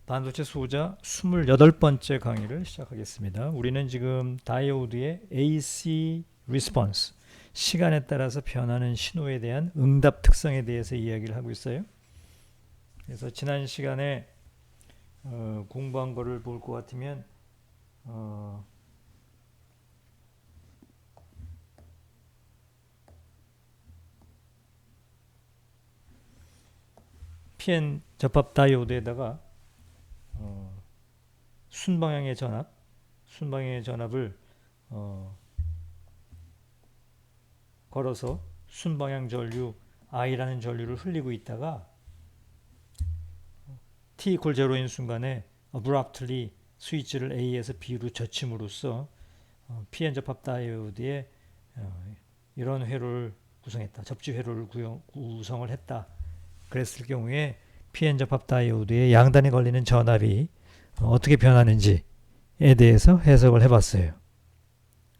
반도체 소자 28번째 강의를 시작하겠습니다. 우리는 지금 다이오드의 AC response, 시간에 따라서 변하는 신호에 대한 응답 특성에 대해서 이야기를 하고 있어요. 그래서 지난 시간에 공부한 거를 볼 것 같으면 PN 접합 다이오드에다가 순방향의 전압을 걸어서 순방향 전류 I라는 전류를 흘리고 있다가 T equal 0인 순간에 abruptly 스위치를 A에서 B로 젖힘으로써 PN 접합 다이오드에 이런 회로를 구성했다. 접지 회로를 구성을 했다. 그랬을 경우에 PN 접합 다이오드의 양단에 걸리는 전압이 어떻게 변하는지에 대해서 해석을 해봤어요.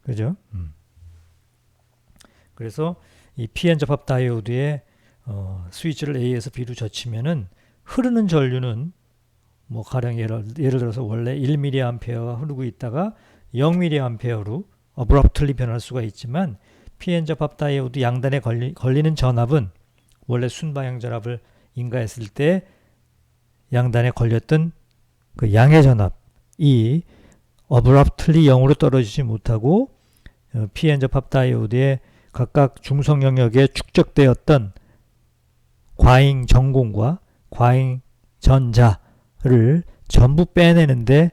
그죠? 그래서 이 PN 접합 다이오드의 스위치를 A에서 B로 젖히면은 흐르는 전류는 뭐 가령 예를 들어서 원래 1mA가 흐르고 있다가 0mA로 abruptly 변할 수가 있지만 PN 접합 다이오드 양단에 걸리는 전압은 원래 순방향 전압을 인가했을 때 양단에 걸렸던 그 양의 전압이 abruptly 0으로 떨어지지 못하고 PN 접합 다이오드의 각각 중성 영역에 축적되었던 과잉 전공과 과잉 전자를 전부 빼내는데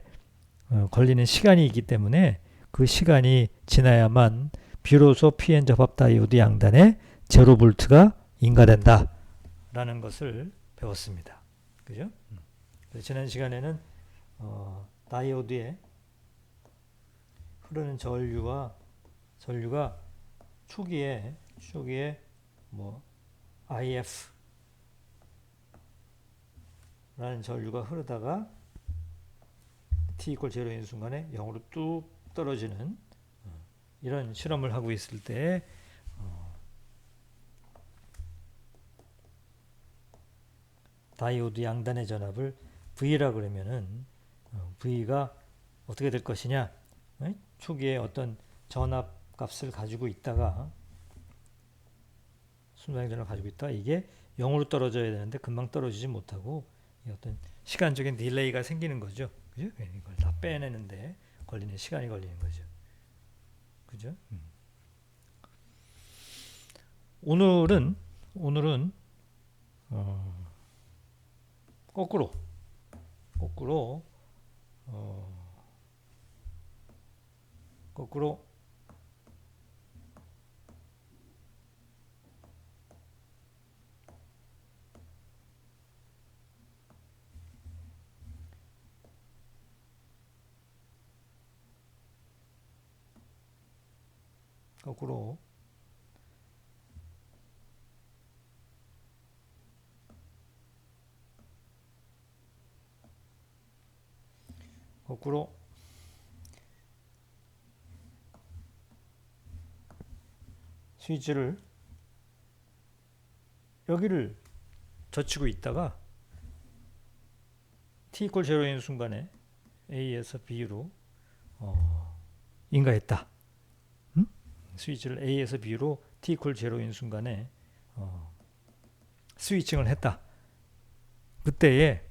걸리는 시간이 있기 때문에 그 시간이 지나야만 비로소 PN 접합 다이오드 양단에 0V가 인가된다 라는 것을 배웠습니다. 그죠? 지난 시간에는 다이오드에 흐르는 전류가 초기에 뭐 IF 라는 전류가 흐르다가 T equal 0인 순간에 0으로 뚝 떨어지는 이런 실험을 하고 있을 때 다이오드 양단의 전압을 V라 그러면은 V가 어떻게 될 것이냐? 초기에 어떤 전압 값을 가지고 있다가 순방향 전압을 가지고 있다가 이게 0으로 떨어져야 되는데 금방 떨어지지 못하고 어떤 시간적인 딜레이가 생기는 거죠. 그죠? 이걸 다 빼내는데 걸리는 시간이 걸리는 거죠. 그죠? 오늘은 거꾸로 스위치를 여기를 젖히고 있다가 T equal 0인 순간에 A에서 B로 인가했다. 스위치를 A에서 B로 T equal 0인 순간에 스위칭을 했다. 그때에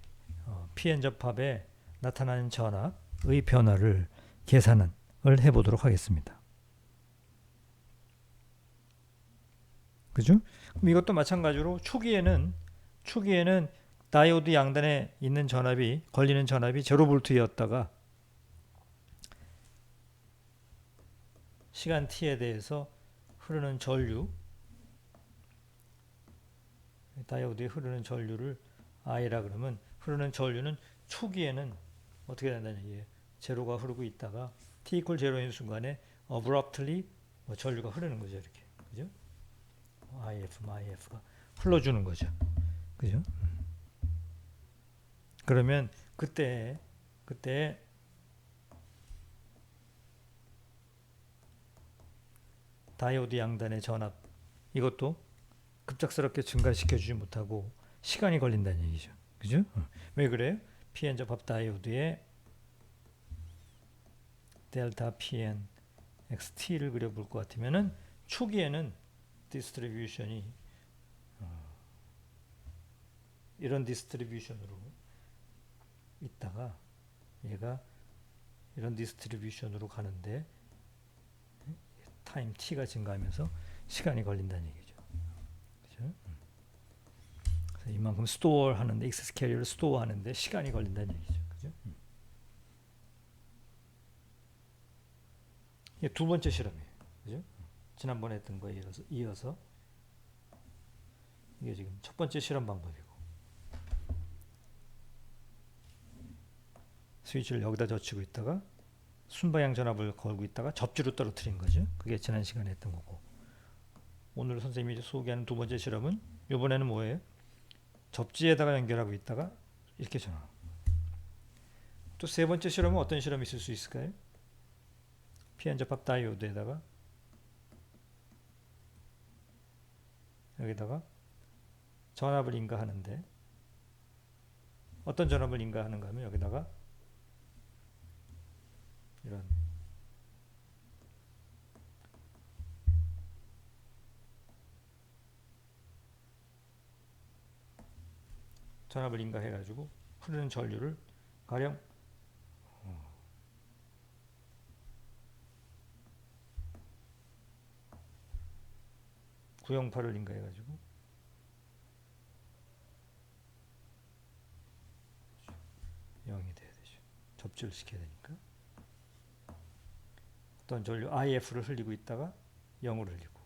PN 접합에 나타나는 전압의 변화를 계산을 해보도록 하겠습니다. 그죠? 그럼 이것도 마찬가지로 초기에는 다이오드 양단에 있는 전압이 걸리는 전압이 0V였다가 시간 t에 대해서 흐르는 전류, 다이오드에 흐르는 전류를 I라 그러면 흐르는 전류는 초기에는 어떻게 된다는 얘기예요. 제로가 흐르고 있다가 T equal 0인 순간에 abruptly 전류가 흐르는 거죠. 이렇게. 그죠? IF가 흘러주는 거죠. 그죠? 그러면 그때 다이오드 양단의 전압 이것도 급작스럽게 증가시켜주지 못하고 시간이 걸린다는 얘기죠. 그죠? 왜 그래요? Pn 접합 다이오드의 델타 Pn XT를 그려볼 것 같으면은 초기에는 디스트리뷰션이 이런 디스트리뷰션으로 있다가 얘가 이런 디스트리뷰션으로 가는데 타임 t가 증가하면서 시간이 걸린다는 얘기죠. 그죠? 그래서 이만큼 스토어 하는데 액세스 캐리어를 스토어 하는데 시간이 걸린다는 얘기죠. 그죠? 이게 두 번째 실험이에요. 그죠? 지난번에 했던 거에 이어서 이게 지금 첫 번째 실험 방법이고 스위치를 여기다 젖히고 있다가 순방향 전압을 걸고 있다가 접지로 떨어뜨린 거죠. 그게 지난 시간에 했던 거고 오늘 선생님이 소개하는 두 번째 실험은 이번에는 뭐예요? 접지에다가 연결하고 있다가 이렇게 전화. 또 세 번째 실험은 어떤 실험이 있을 수 있을까요? PN 접합 다이오드에다가 여기다가 전압을 인가하는데 어떤 전압을 인가하는가 하면 여기다가 이런 전압을 인가해 가지고 흐르는 전류를 가령 구형파를 인가해 가지고 0이 돼야 되죠. 접지를 시켜야 되니까 어떤 전류 IF를 흘리고 있다가 0으로 흘리고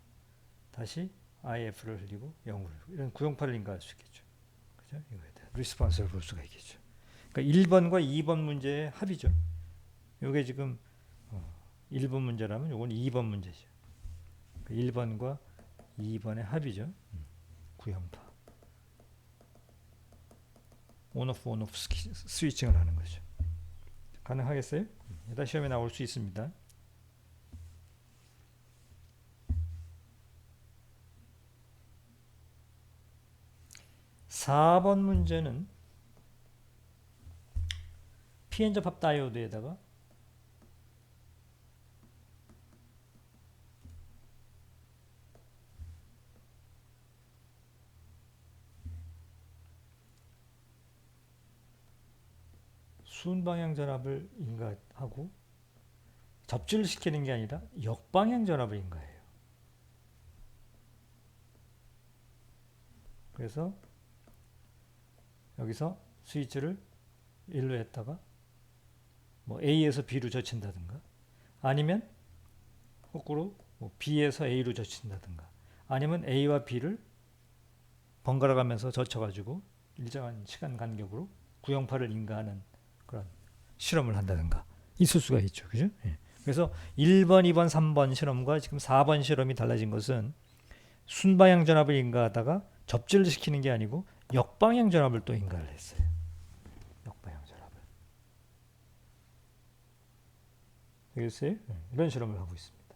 다시 IF를 흘리고 0으로 흘리고 이런 구형파를 인가할 수 있겠죠. 그죠? 이거에 대한 리스폰스를 볼 수가 있겠죠. 그러니까 1번과 2번 문제의 합이죠. 이게 지금 1번 문제라면 이건 2번 문제죠. 1번과 2번의 합이죠. 구형파. 온오프 온오프 스위칭을 하는 거죠. 가능하겠어요? 이따 시험에 나올 수 있습니다. (4번) 문제는 PN 접합 다이오드에다가 순방향 전압을 인가하고 접지를 시키는 게 아니라 역방향 전압을 인가해요. 그래서 여기서 스위치를 1로 했다가 뭐 A에서 B로 젖힌다든가 아니면 거꾸로 뭐 B에서 A로 젖힌다든가 아니면 A와 B를 번갈아 가면서 젖혀가지고 일정한 시간 간격으로 구형파를 인가하는 그런 실험을 한다든가 있을 수가 있죠. 그죠? 예. 그래서 1번, 2번, 3번 실험과 지금 4번 실험이 달라진 것은 순방향 전압을 인가하다가 접지를 시키는 게 아니고 역방향 전압을 또 인가를 했어요. 역방향 전압을. 되겠어요? 이런 실험을 하고 있습니다.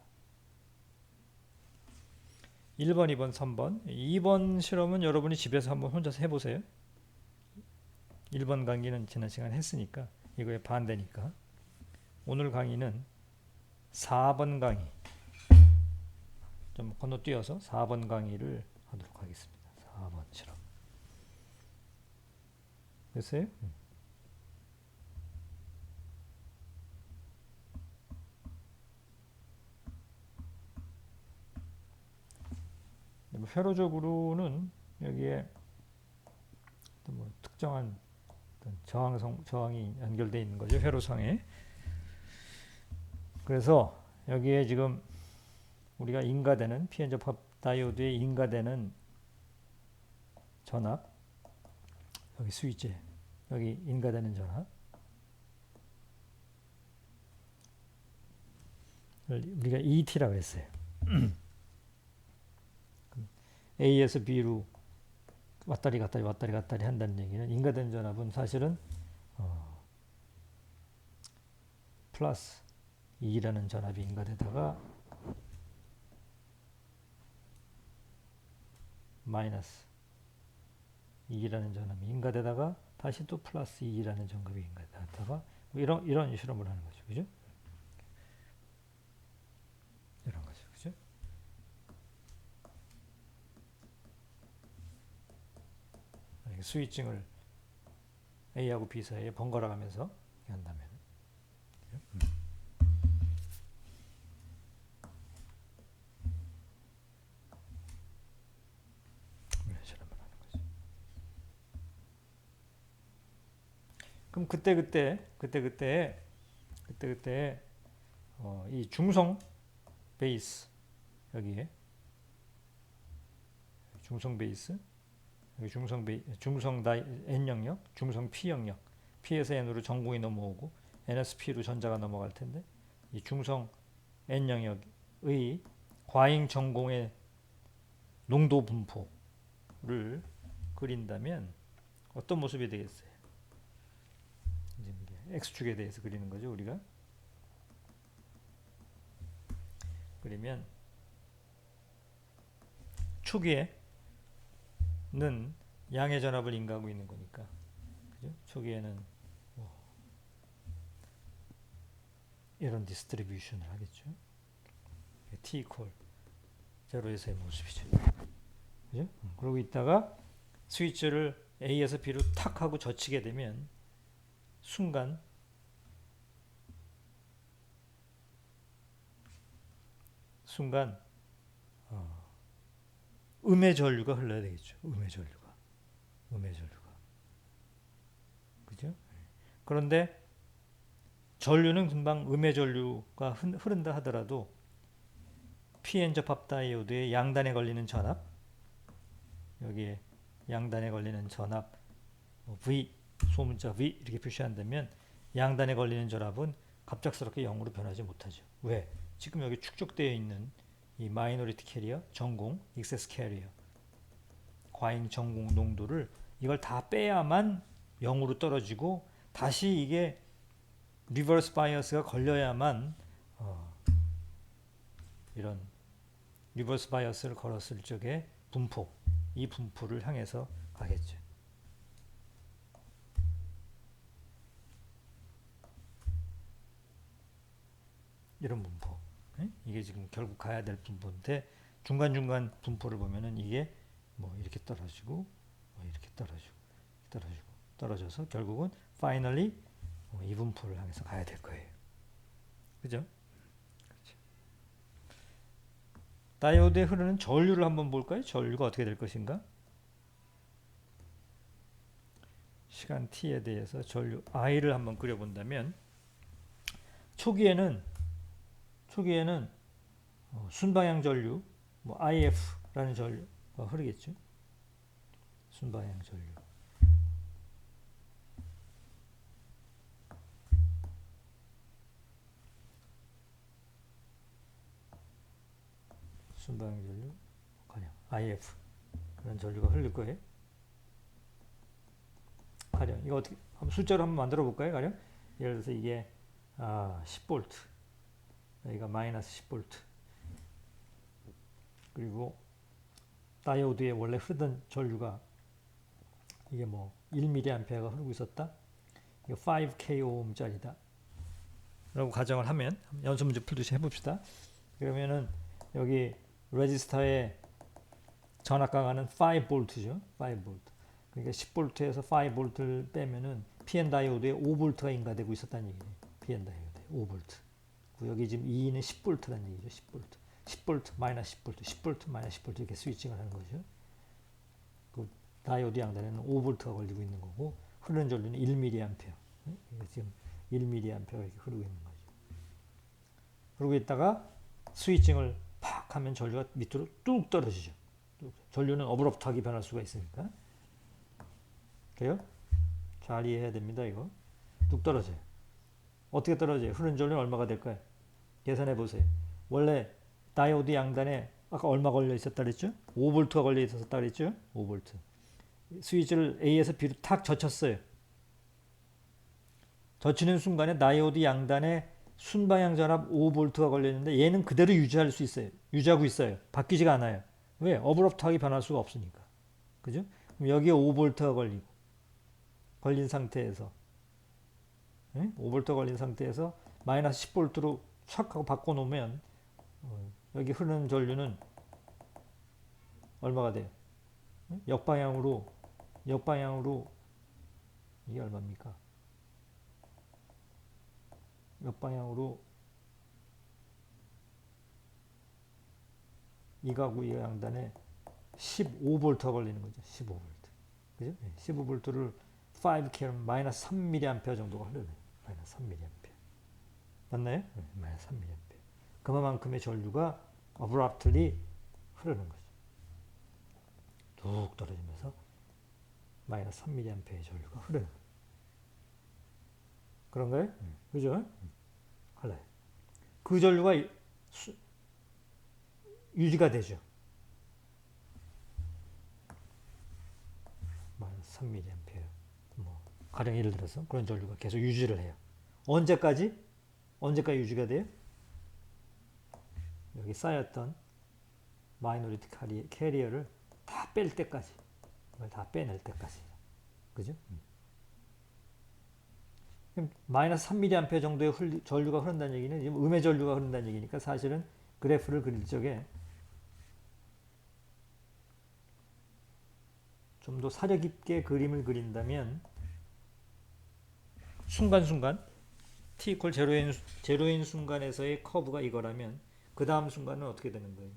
1번, 2번, 3번. 2번 실험은 여러분이 집에서 한번 혼자서 해보세요. 1번 강의는 지난 시간에 했으니까 이거에 반대니까. 오늘 강의는 4번 강의. 좀 건너뛰어서 4번 강의를 하도록 하겠습니다. 4번 실험. 됐어요? 회로적으로는 여기에 뭐 특정한 저항이 연결되어 있는 거죠. 회로상에. 그래서 여기에 지금 우리가 인가되는 PN 접합 다이오드에 인가되는 전압 여기 스위치 여기 인가되는 전압 우리가 ET라고 했어요. A에서 B로 왔다리 갔다리 왔다리 갔다리 한다는 얘기는 인가된 전압은 사실은 플러스 2라는 전압이 인가되다가 마이너스 2라는 전압이 인가되다가 다시 또 플러스 2라는 정값이 갖다가 뭐 이런 실험을 하는 거죠. 그죠? 이런 거죠. 그죠? 스위칭을 A하고 B 사이에 번갈아 가면서 한다면 이런 실험을 하는 거죠. 그럼 그때 이 중성 베이스 여기에 중성 베이스 여기 중성 N 영역, 중성 P 영역, P에서 N으로 전공이 넘어오고 N에서 P로 전자가 넘어갈 텐데 이 중성 N 영역의 과잉 전공의 농도 분포를 그린다면 어떤 모습이 되겠어요? 이제 X축에 대해서 그리는 거죠, 우리가. 그러면 초기에는 양의 전압을 인가하고 있는 거니까, 그죠? 초기에는 이런 디스트리뷰션을 하겠죠. T 이퀄 0에서의 모습이죠. 그죠? 그러고 있다가 스위치를 A에서 B로 탁 하고 젖히게 되면 순간 음의 전류가 흘러야 되겠죠. 음의 전류가. 그죠? 그런데 전류는 금방 음의 전류가 흐른다 하더라도 PN 접합 다이오드의 양단에 걸리는 전압, 여기에 양단에 걸리는 전압 V, 소문자 V 이렇게 표시한다면 양단에 걸리는 전압은 갑작스럽게 0으로 변하지 못하죠. 왜? 지금 여기 축적되어 있는 이 마이너리티 캐리어, 전공, 익세스 캐리어, 과잉 전공 농도를 이걸 다 빼야만 0으로 떨어지고 다시 이게 리버스 바이어스가 걸려야만 이런 리버스 바이어스를 걸었을 적에 분포, 이 분포를 향해서 가겠죠. 이런 분포. 이게 지금 결국 가야 될 분포인데 중간중간 분포를 보면은 이게 뭐 이렇게 떨어지고 뭐 이렇게 떨어져서 결국은 finally 이 분포를 향해서 가야 될 거예요. 그죠? 그렇죠. 다이오드에 흐르는 전류를 한번 볼까요? 전류가 어떻게 될 것인가? 시간 t에 대해서 전류 i를 한번 그려본다면 초기에는 순방향 전류, 뭐 IF라는 전류가 흐르겠죠. 순방향 전류. 순방향 전류, 가령 IF 그런 전류가 흐를 거예요. 가령 이거 어떻게 숫자로 한번 만들어 볼까요? 가령 예를 들어서 이게 10V, 여기가 마이너스 10V. 그리고 다이오드에 원래 흐르던 전류가 이게 뭐 1mA가 흐르고 있었다. 이거 5kΩ짜리다. 라고 가정을 하면 연습 문제 풀듯이 해봅시다. 그러면은 여기 레지스터의 전압 강하는 5V죠. 5V. 그러니까 10V에서 5V를 빼면은 PN 다이오드에 5V가 인가되고 있었다는 얘기예요. PN 다이오드에 5V. 여기 지금 2는 10V라는 얘기죠. 10V. 10V, 마이너스 10V, 10V, 마이너스 10V 이렇게 스위칭을 하는 거죠. 그 다이오드 양단에는 5V가 걸리고 있는 거고 흐르는 전류는 1mA. 지금 1mA 이렇게 흐르고 있는 거죠. 그러고 있다가 스위칭을 팍 하면 전류가 밑으로 뚝 떨어지죠. 전류는 어브럽트하게 변할 수가 있으니까. 그래요? 잘 이해해야 됩니다. 이거. 뚝 떨어져요. 어떻게 떨어져요? 흐르는 전류는 얼마가 될까요? 계산해 보세요. 원래 다이오드 양단에 아까 얼마 걸려 있었다 그랬죠? 5V가 걸려 있었다 그랬죠? 5V. 스위치를 A에서 B로 탁 젖혔어요. 젖히는 순간에 다이오드 양단에 순방향 전압 5V가 걸려 있는데 얘는 그대로 유지할 수 있어요. 유지하고 있어요. 바뀌지가 않아요. 왜? 어브럽트하게 변할 수가 없으니까. 그죠? 그럼 여기에 5V가 걸리고 걸린 상태에서, 5V 걸린 상태에서 마이너스 10V로 촥 하고 바꿔놓으면 여기 흐르는 전류는 얼마가 돼요? 역방향으로 이게 얼마입니까? 역방향으로 이 가구 이 양단에 15V가 걸리는 거죠. 15V. 그죠? 15V를 5K 마이너스 3mA 정도가 흘러요. 마이너스 3mA. 맞나요? 마이너스 3mA. 그만큼의 전류가 abruptly 흐르는 거죠. 뚝 떨어지면서 마이너스 3mA의 전류가 흐르는 거예요. 그런가요? 그죠? 흘러요. 그 전류가 유지가 되죠. 마이너스 3mA. 가령 예를 들어서 그런 전류가 계속 유지를 해요. 언제까지 유지가 돼요? 여기 쌓였던 마이너리티 캐리어를 다 뺄 때까지, 이걸 다 빼낼 때까지. 그죠? 마이너스 3mA 정도의 전류가 흐른다는 얘기는 지금 음의 전류가 흐른다는 얘기니까 사실은 그래프를 그릴 적에 좀 더 사려 깊게 그림을 그린다면 순간순간 t 이퀄 제로인 순간에서의 커브가 이거라면 그 다음 순간은 어떻게 되는 거예요?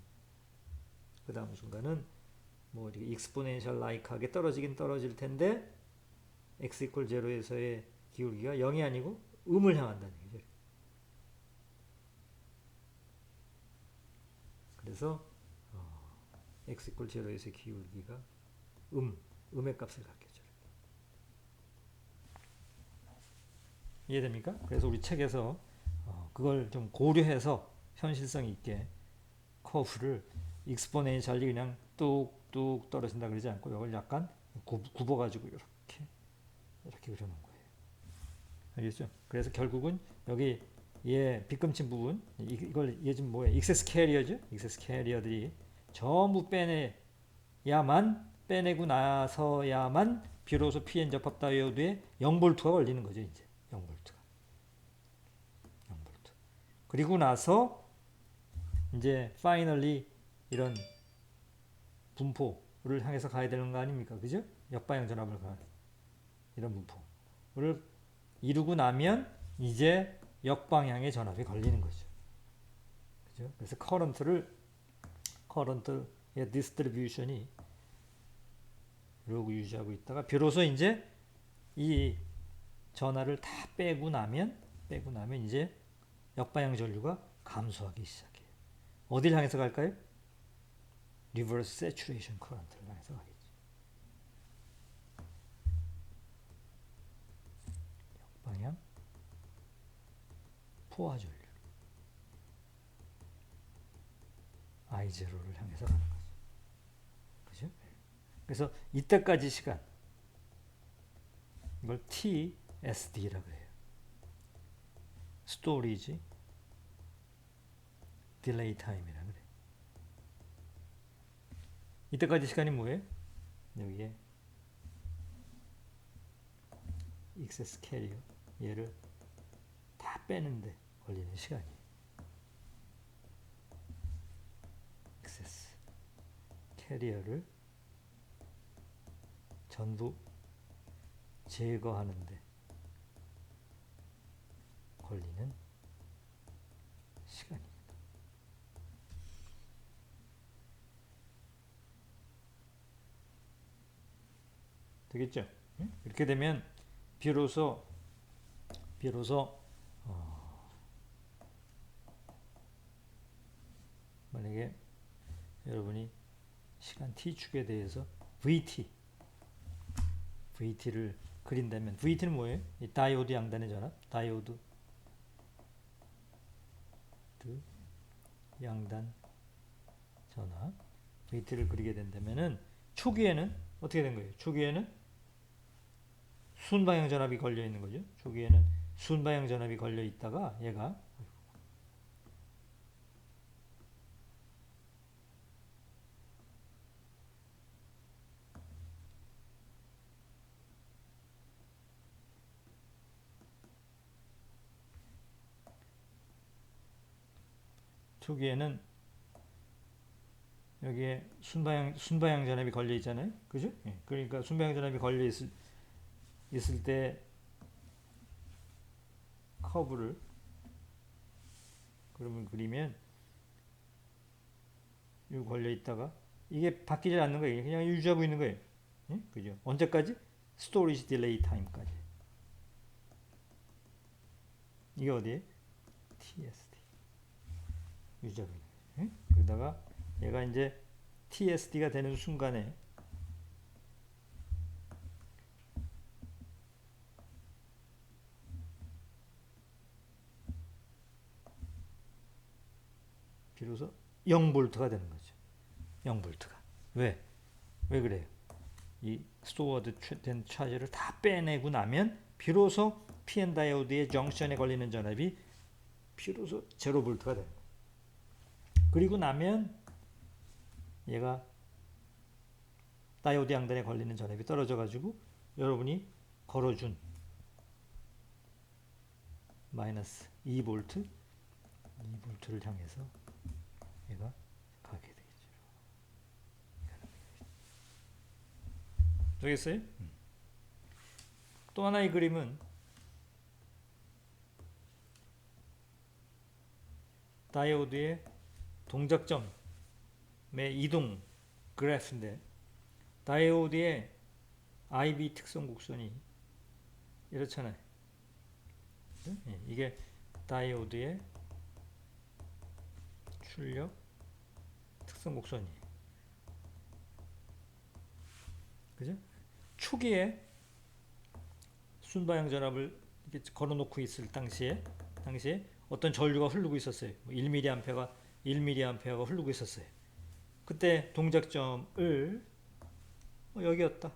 그 다음 순간은 뭐 이렇게 익스포넨셜 라이크하게 떨어지긴 떨어질 텐데 x 이퀄 제로에서의 기울기가 0이 아니고 음을 향한다는 얘기죠. 그래서 x 이퀄 제로에서의 기울기가 음의 값을 갖겠죠. 이해됩니까? 그래서 우리 책에서 그걸 좀 고려해서 현실성 있게 커브를 익스포넨셜이 그냥 뚝뚝 떨어진다 그러지 않고 이걸 약간 굽어가지고 이렇게 그려놓은 거예요. 알겠죠? 그래서 결국은 여기 얘 빗금친 부분 이걸 얘 지금 뭐예요? 익세스 캐리어죠? 익세스 캐리어들이 전부 빼내고 나서야만 비로소 PN 접합 다이오드에 0V가 걸리는 거죠. 이제 0V가. 그리고 나서 이제 finally 이런 분포를 향해서 가야 되는 거 아닙니까? 그죠? 역방향 전압을 가는 이런 분포를 이루고 나면 이제 역방향의 전압이 걸리는 거죠. 그죠? 그래서 커런트의 디스트리뷰션이 이러고 유지하고 있다가 비로소 이제 이 전압을 다 빼고 나면 이제 역방향 전류가 감소하기 시작해요. 어딜 향해서 갈까요? 리버스 세츄레이션 커런트를 향해서 가겠죠. 역방향 포화 전류 I0를 향해서 가는 거죠. 그죠? 그래서 이때까지 시간 이걸 TSD라고 해요. 스토리지 딜레이 타임이라고 그래요. 이때까지 시간이 뭐예요? 여기에 익세스 캐리어 얘를 다 빼는데 걸리는 시간이에요. 익세스 캐리어를 전부 제거하는데 걸리는 시간입니다. 되겠죠? 이렇게 되면 비로소 만약에 여러분이 시간 t축에 대해서 VT를 그린다면 VT는 뭐예요? 이 다이오드 양단의 전압, 다이오드 양단 전압 VT를 그리게 된다면은 초기에는 어떻게 된 거예요? 초기에는 순방향 전압이 걸려 있는 거죠. 초기에는 순방향 전압이 걸려 있다가 얘가 초기에는 여기에 순방향 전압이 걸려 있잖아요. 그죠? 예. 그러니까 순방향 전압이 걸려 있을 때 커브를 그러면 그리면 여기 걸려 있다가 이게 바뀌지 않는 거예요. 그냥 유지하고 있는 거예요. 예? 그죠? 언제까지? 스토리지 딜레이 타임까지. 이게 어디에? TSD. 유지하고 있는 거예요. 예? 그러다가 얘가 이제 TSD가 되는 순간에 비로소 0볼트가 되는 거죠. 0볼트가. 왜? 왜 그래요? 이 스토어드 된 차지를 다 빼내고 나면 비로소 PN 다이오드의 정션에 걸리는 전압이 비로소 0볼트가 되는 거예요. 그리고 나면 얘가 다이오드 양단에 걸리는 전압이 떨어져 가지고 여러분이 걸어준 마이너스 2볼트 2볼트를 향해서 얘가 가게 되겠죠. 되겠어요? 또 하나의 그림은 다이오드의 동작점의 이동 그래프인데 다이오드의 IB 특성 곡선이 이렇잖아요. 이게 다이오드의 출력 특성 곡선이에요. 그죠? 초기에 순방향 전압을 이렇게 걸어놓고 있을 당시에 어떤 전류가 흐르고 있었어요. 1mA가 흐르고 있었어요. 그때 동작점을 여기였다.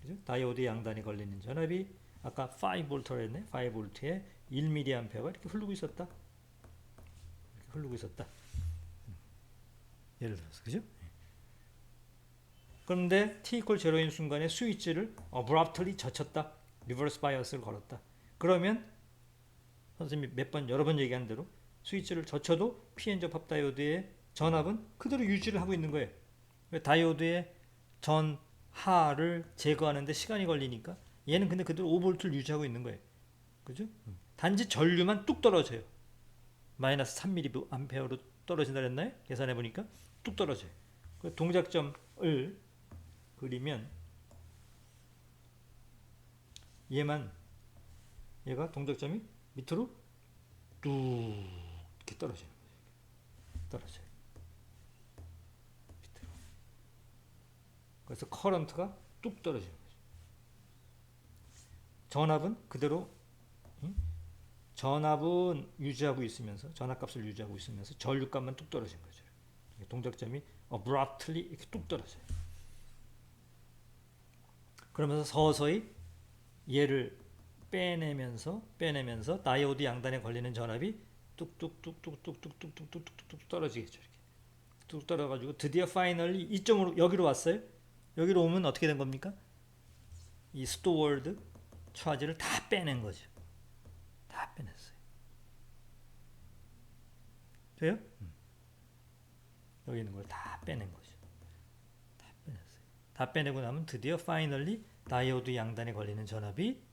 그죠? 다이오드 양단에 걸리는 전압이 아까 5V라 했네. 5V에 1mA가 이렇게 흐르고 있었다. 이렇게 흐르고 있었다. 예를 들어서 그죠? 그런데 t=0인 순간에 스위치를 abruptly 젖혔다. 리버스 바이어스를 걸었다. 그러면 선생님이 여러 번 얘기한 대로 스위치를 젖혀도 PN 접합 다이오드의 전압은 그대로 유지를 하고 있는 거예요. 다이오드의 전하를 제거하는데 시간이 걸리니까 얘는 근데 그대로 5V를 유지하고 있는 거예요. 그죠? 단지 전류만 뚝 떨어져요. 마이너스 3mA로 떨어진다 그랬나요? 계산해 보니까 뚝 떨어져요. 동작점을 그리면 얘가 동작점이 밑으로 뚝 이렇게 떨어지는 거예요. 떨어져요. 밑으로. 그래서 커런트가 뚝 떨어지는 거죠. 전압은 그대로 전압은 유지하고 있으면서 전압값을 유지하고 있으면서 전류값만 뚝 떨어진 거죠. 동작점이 abruptly 이렇게 뚝 떨어져요. 그러면서 서서히 얘를 빼내면서 다이오드 양단에 걸리는 전압이 뚝뚝뚝뚝뚝뚝뚝뚝뚝뚝뚝 떨어지겠죠. 이렇게 뚝 떨어가지고 드디어 파이널리 이 점으로 여기로 왔어요. 여기로 오면 어떻게 된 겁니까? 이 스토어드 차지를 다 빼낸 거죠. 다 빼냈어요. 돼요? 여기 있는 걸 다 빼낸 거죠. 다 빼냈어요. 다 빼내고 나면 드디어 파이널리 다이오드 양단에 걸리는 전압이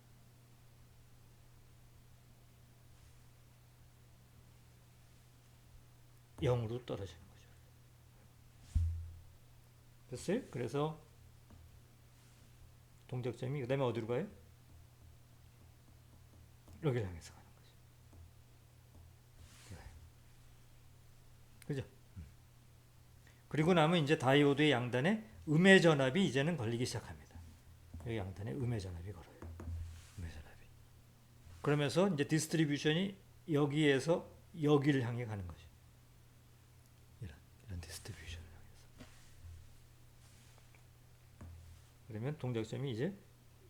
0으로 떨어지는 거죠. 됐어요? 그래서 동작점이 그 다음에 어디로 가요? 여기를 향해서 가는 거죠. 그죠? 그리고 나면 이제 다이오드의 양단에 음의 전압이 이제는 걸리기 시작합니다. 여기 양단에 음의 전압이 걸어요. 음의 전압이. 그러면서 이제 디스트리뷰션이 여기에서 여기를 향해 가는 거죠. 이런 디스트리뷰션을 향해서. 그러면 동작점이 이제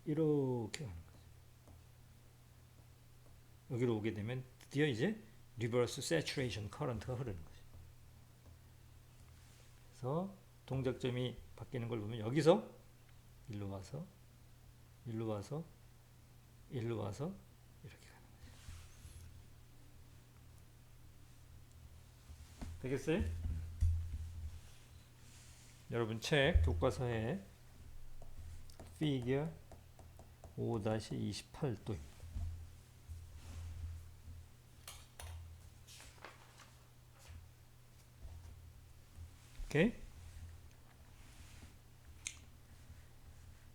이렇게 가는 거죠. 여기로 오게 되면 드디어 이제 리버스 세츄레이션 커런트가 흐르는 거죠. 그래서 동작점이 바뀌는 걸 보면 여기서 일로 와서 일로 와서 일로 와서 이렇게 가는 거죠. 되겠어요? 여러분 책 교과서에 피겨 5-28도 오케이?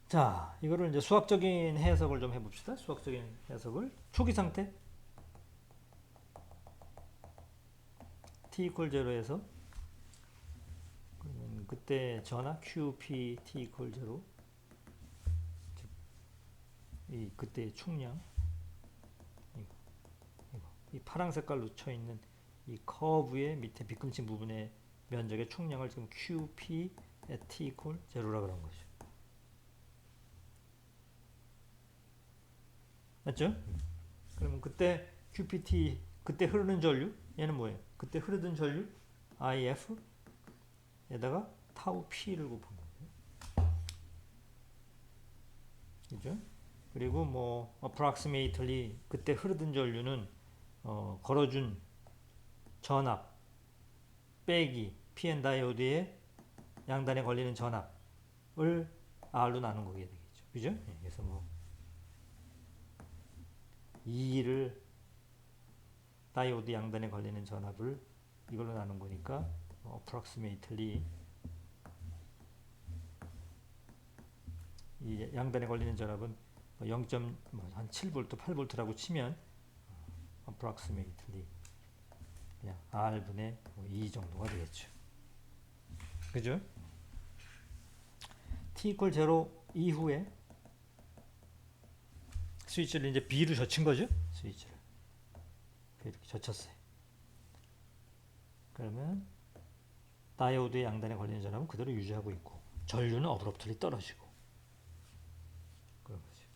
자, 이거를 이제 수학적인 해석을 좀 해봅시다. 수학적인 해석을 초기 상태 t equal 0에서 그러면 그때 전압 QP t equal 0 이 그때의 충량 이 파란 색깔로 쳐 있는 이 커브의 밑에 빗금친 부분의 면적의 충량을 지금 QP at t equal 0라 그런 거죠. 맞죠? 그러면 그때 QPT 그때 흐르는 전류 얘는 뭐예요? 그때 흐르던 전류 IF에다가 타우 P를 곱한 거예요. 그죠? 그리고 뭐 approximately 그때 흐르던 전류는 걸어준 전압 빼기 PN 다이오드의 양단에 걸리는 전압을 R로 나눈 거게 되겠죠. 그죠? 그래서 뭐 2를 다이오드 양단에 걸리는 전압을 이걸로 나눈 거니까 approximately 이 양단에 걸리는 전압은 0.7V, 8V라고 치면 approximately 그냥 R분의 2 정도가 되겠죠. 그죠? t equal 0 이후에 스위치를 이제 B로 젖힌 거죠? 스위치를 이렇게 젖혔어요. 그러면 다이오드의 양단에 걸리는 전압은 그대로 유지하고 있고 전류는 어브럽트리 떨어지고 그런 거죠.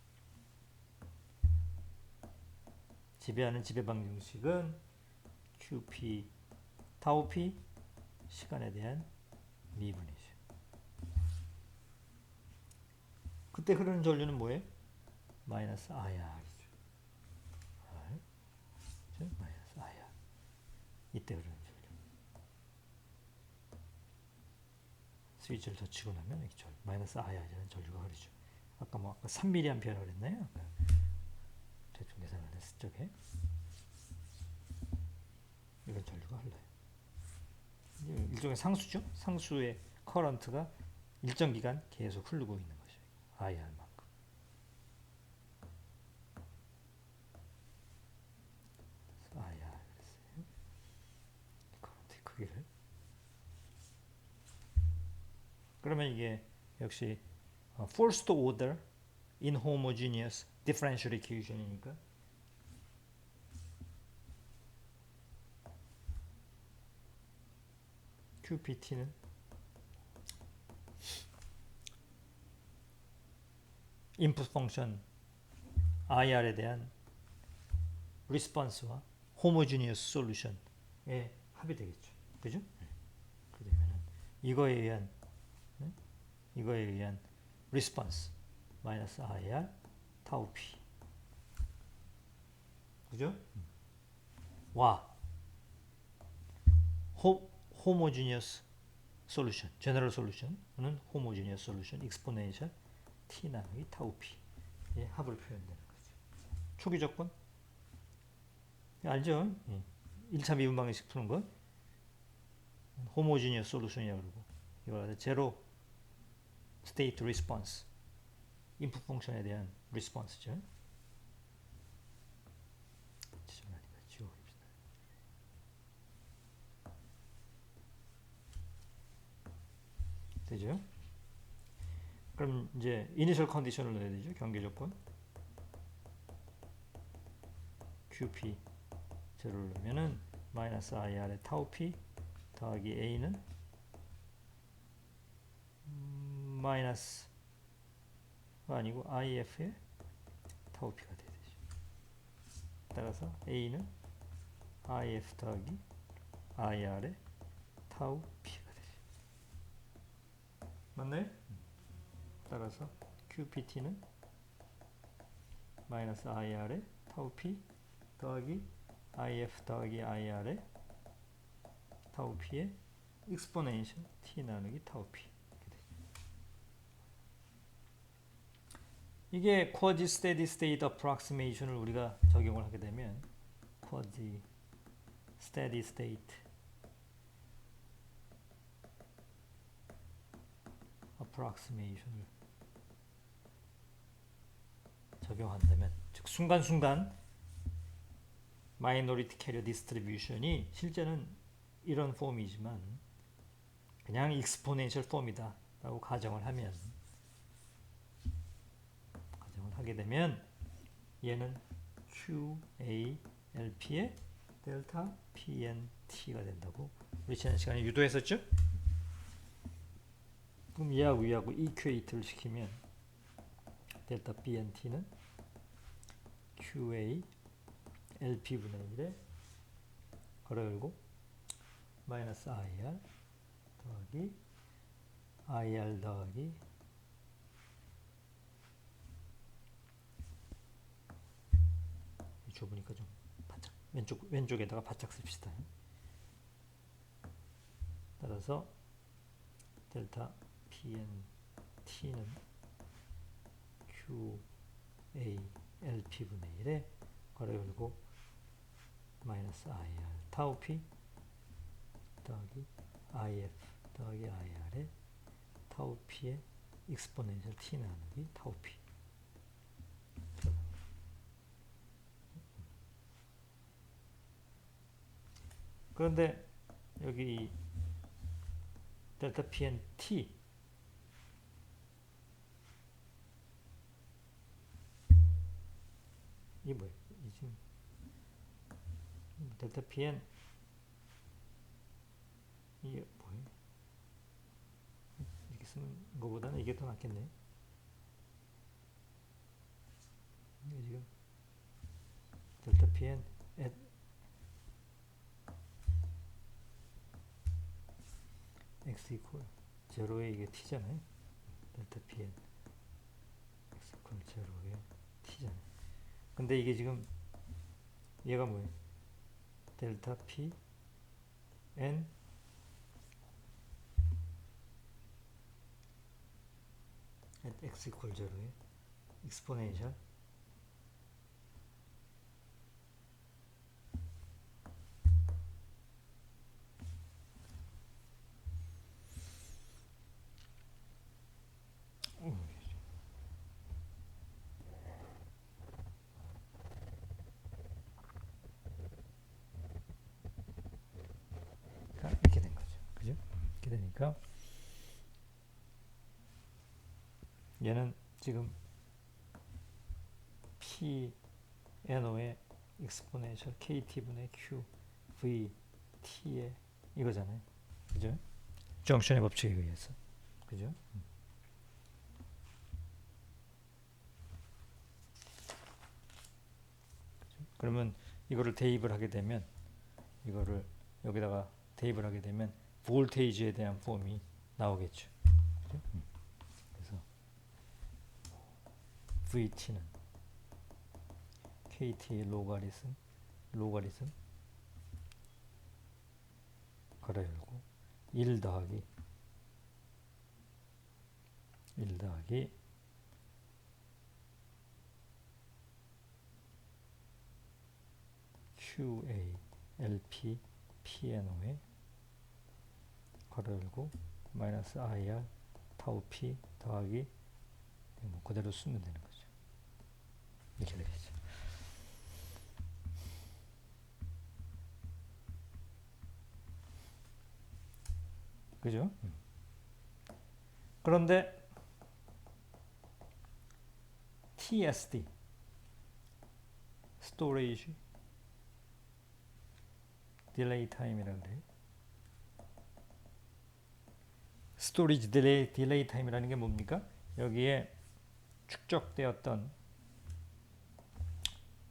지배하는 지배 방정식은 QP 타우 P 시간에 대한 미분이죠. 그때 흐르는 전류는 뭐예요? 마이너스 IR이죠. 마이너스 IR. 이때 흐르는 전류. 스위치를 젖히고 나면 이렇게 마이너스 IR이라는 전류가 흐르죠. 아까 3mA라고 그랬나요? 대충 계산을 했을 적에 이런 전류가 흘러요. 일종의 상수죠. 상수의 커런트가 일정 기간 계속 흐르고 있는 거죠. IR만큼. IR 그랬어요. 커런트의 크기를. 그러면 이게 역시 first order inhomogeneous differential equation이니까 QPT는 인풋 펑션 IR에 대한 리스폰스와 호모지니어스 솔루션의 합이 되겠죠. 그죠? 그러면은 이거에 의한 리스폰스 마이너스 IR 타우 P 그죠? 와 호모지니어스 솔루션 제너럴 솔루션은 호모지니어스 솔루션 익스포넨셜 T 나누기 타우 P의 합을 표현되는 거죠. 초기 조건 알죠? 1차 미분 방정식 푸는 거 호모지니어스 솔루션이라고 그러고 이걸 제로 스테이트 리스폰스 인풋 펑션에 대한 리스폰스죠. 지워버립시다. 되죠? 그럼 이제 이니셜 컨디션을 넣어야 되죠. 경계 조건 QP 제로를 넣으면은 마이너스 IR의 타우 P 더하기 A는 마이너스가 아니고 IF의 타우 P가 되죠. 따라서 A는 IF 더하기 IR의 타우 P가 되죠. 맞나요? 따라서 QPT는 마이너스 IR의 타우 P 더하기 IF 더하기 IR의 타우 p의 exponential t 나누기 타우 p. 이게 quasi steady state approximation을 우리가 적용을 하게 되면 quasi steady state approximation을 적용한다면, 즉 순간순간 마이너리티 캐리어 디스트리뷰션이 실제는 이런 폼이지만 그냥 익스포넨셜 폼이다 라고 가정을 하게 되면 얘는 QALP의 델타 PNT가 된다고 우리 지난 시간에 유도했었죠? 그럼 얘하고 이퀘이트를 시키면 델타 PNT는 QA LP분의 1에 괄호 열고 마이너스 IR 더하기 IR 더하기 좁으니까 좀 바짝 왼쪽에다가 바짝 씁시다. 따라서 델타 PNT는 QA LP분의 1에 괄호 열고 마이너스 IR 타우 P 더하기 IF 더하기 IR에 타우 P의 익스포넨셜 T 나누기 타우 P. 그런데 여기 델타 PNT 이게 뭐예요? 지금 델타 PN 이게 뭐예요? 이렇게 쓰는 거보다는 이게 더 낫겠네. 이게 지금 델타 PN at x 이퀄 제로에 이게 t잖아요. 델타 PN x 이퀄 제로에 t잖아요. 근데 이게 지금 얘가 뭐예요? 델타 P N at x 이퀄 제로에 익스포넨셜 이렇게 된 거죠. 그죠? 이렇게 되니까 얘는 지금 PNO의 익스포넨셜 KT분의 Q V T의 이거잖아요. 그죠? 정션의 법칙에 의해서. 그죠? 그러면 이거를 대입을 하게 되면 이거를 여기다가 대입을 하게 되면 볼테이지에 대한 폼이 나오겠죠. 그죠? 그래서 VT는 KT의 로가리즘 괄호 열고 1 더하기 QA LP PNO에 괄호 열고 마이너스 IR 타우 P 더하기 뭐 그대로 쓰면 되는 거죠. 이렇게 되겠죠. 그죠? 그런데 TSD 스토리지 딜레이 타임이라고 그래요. 스토리지 딜레이 타임이라는 게 뭡니까? 여기에 축적되었던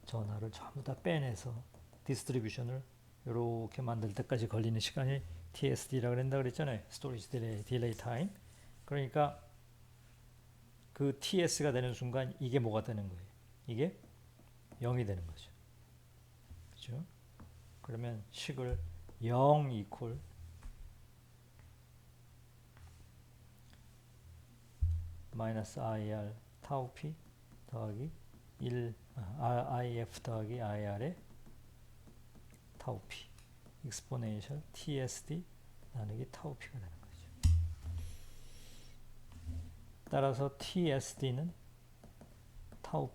전화를 전부 다 빼내서 디스트리뷰션을 이렇게 만들 때까지 걸리는 시간이 TSD라고 한다 그랬잖아요. 스토리지 딜레이 타임. 그러니까 그 TS가 되는 순간 이게 뭐가 되는 거예요? 이게 0이 되는 거죠. 그렇죠? 그러면 식을 0 이퀄 마이너스 IR 타우 P 더하기 1 IF 더하기 IR의 타우 P 익스포넨셜 TSD 나누기 타우 P가 되는 거죠. 따라서 TSD는 타우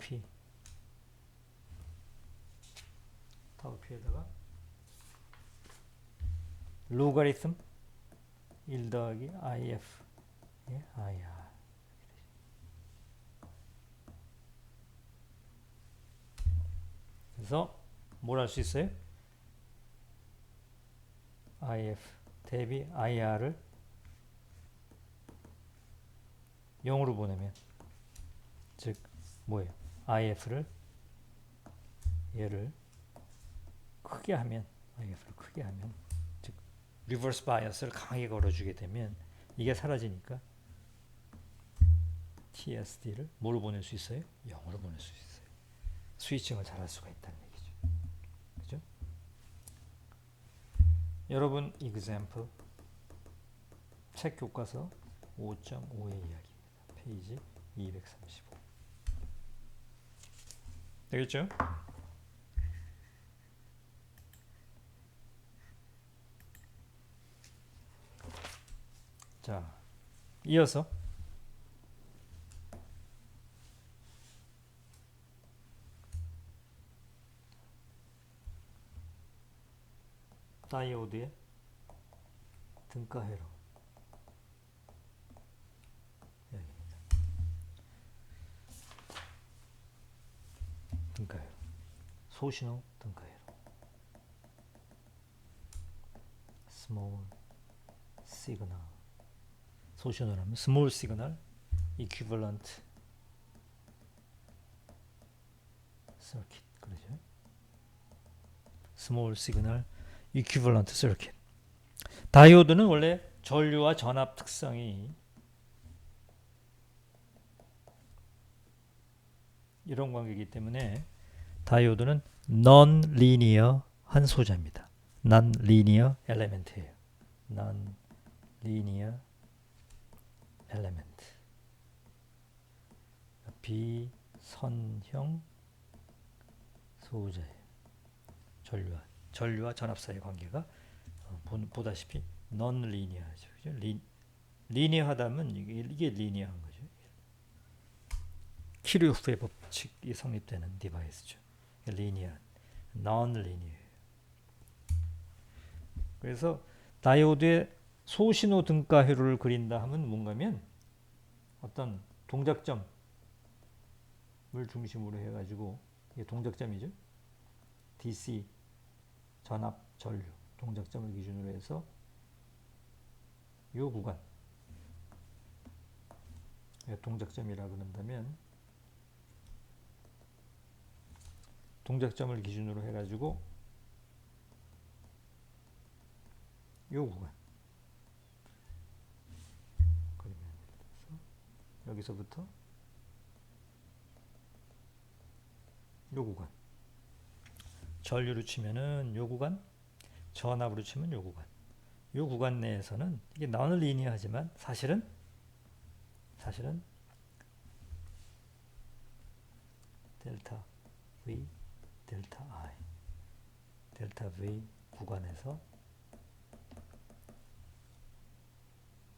P에다가 로가리즘 1 더하기 IF 예, IR 그래서 뭘 할 수 있어요? IF 대비 IR을 0으로 보내면 즉 뭐예요? IF를 얘를 크게 하면 IF를 크게 하면 즉 리버스 바이어스를 강하게 걸어주게 되면 이게 사라지니까 TSD를 뭐로 보낼 수 있어요? 0으로 보낼 수 있어요. 스위칭을 잘할 수가 있다는 얘기죠. 그죠? 여러분 example 책 교과서 5.5의 이야기입니다. 페이지 235 되겠죠? 자, 이어서 다이오드의 등가회로 여기입니다. 등가회로 소신호 등가회로 small signal 소신호라면 small signal equivalent circuit 그러죠. small signal equivalent circuit 다이오드는 원래 전류와 전압 특성이 이런 관계이기 때문에 다이오드는 non-linear한 소자입니다. non-linear element이에요. non-linear element 비선형 소자예요. 전류와 전압 사이의 관계가 보다시피 non-linear죠. 리니어하다면 이게 리니어한 거죠. 키르호프의 법칙이 성립되는 디바이스죠. 리니어, non-linear. 그래서 다이오드의 소신호 등가 회로를 그린다 하면 뭔가면 어떤 동작점을 중심으로 해가지고 이게 동작점이죠. DC 전압 전류 동작점을 기준으로 해서 이 구간 동작점이라 그런다면 동작점을 기준으로 해가지고 이 구간 그러면 여기서부터 이 구간 전류로 치면은 이 구간 전압으로 치면 이 구간 내에서는 이게 나는 리니어하지만 사실은 델타 V 델타 I 델타 V 구간에서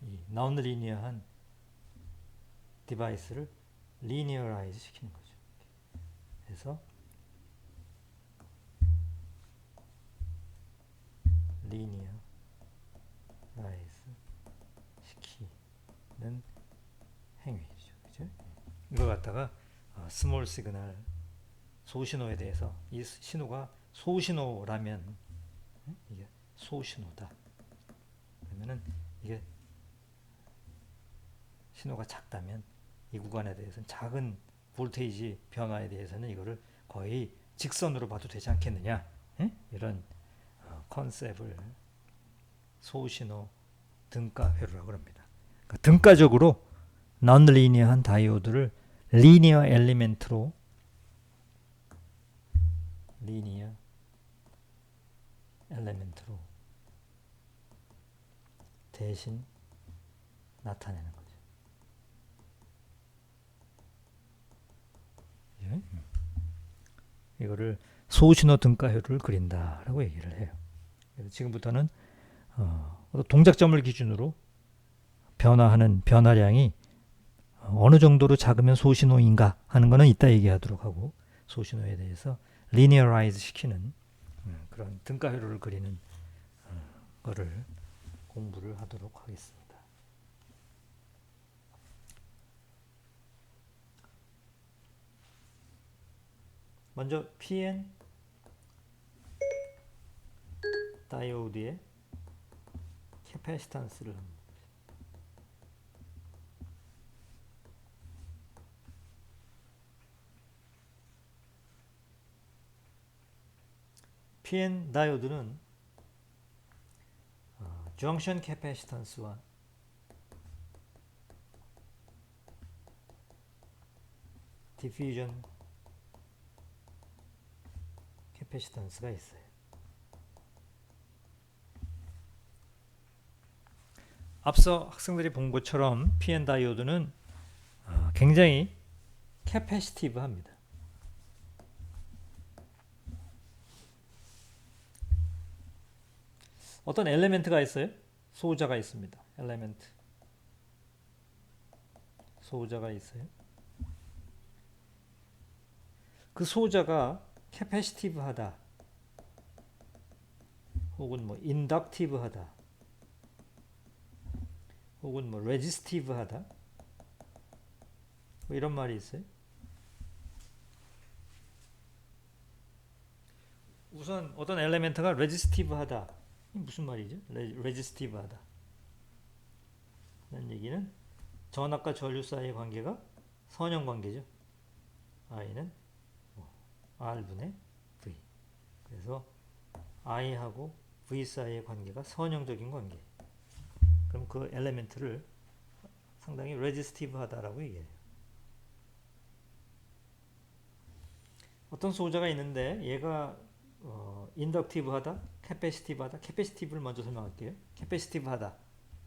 이 나온 리니어한 디바이스를 리니어라이즈 시키는 거죠. 그래서 리니어라이즈 시키는 행위죠. 그죠? 이걸 갖다가 스몰 시그널 소신호에 대해서 이 신호가 소신호라면 이게 소신호다. 그러면은 이게 신호가 작다면 이 구간에 대해서는 작은 볼테이지 변화에 대해서는 이거를 거의 직선으로 봐도 되지 않겠느냐. 이런 컨셉을 소신호 등가 회로라고 합니다. 그러니까 등가적으로 non-linear한 다이오드를 리니어 엘리멘트로 대신 나타내는 거죠. 이거를 소신호 등가효를 그린다라고 얘기를 해요. 그래서 지금부터는 동작점을 기준으로 변화하는 변화량이 어느 정도로 작으면 소신호인가 하는 거는 이따 얘기하도록 하고, 소신호에 대해서 리니어라이즈 시키는 그런 등가효를 그리는 거를 공부를 하도록 하겠습니다. 먼저 PN 다이오드의 캐패시탄스를 합니다. PN 다이오드는 정션 캐패시탄스와 디퓨전 캐패시탄스가 있어요. 앞서 학생들이 본 것처럼 PN 다이오드는 굉장히 캐패시티브합니다. 어떤 엘리멘트가 있어요? 소자가 있습니다. 엘리멘트. 소자가 있어요. 그 소자가 캐패시티브하다, 혹은 뭐 인덕티브하다, 혹은 뭐 레지스티브하다, 뭐 이런 말이 있어요. 우선 어떤 엘리멘트가 레지스티브하다, 무슨 말이죠? 레지스티브하다 라는 얘기는 전압과 전류 사이의 관계가 선형 관계죠. I는 R분의 V. 그래서 I하고 V 사이의 관계가 선형적인 관계. 그럼 그 엘리멘트를 상당히 레지스티브하다라고 얘기해요. 어떤 소자가 있는데 얘가 인덕티브하다, 캐패시티브하다. 캐패시티브를 먼저 설명할게요. 캐패시티브하다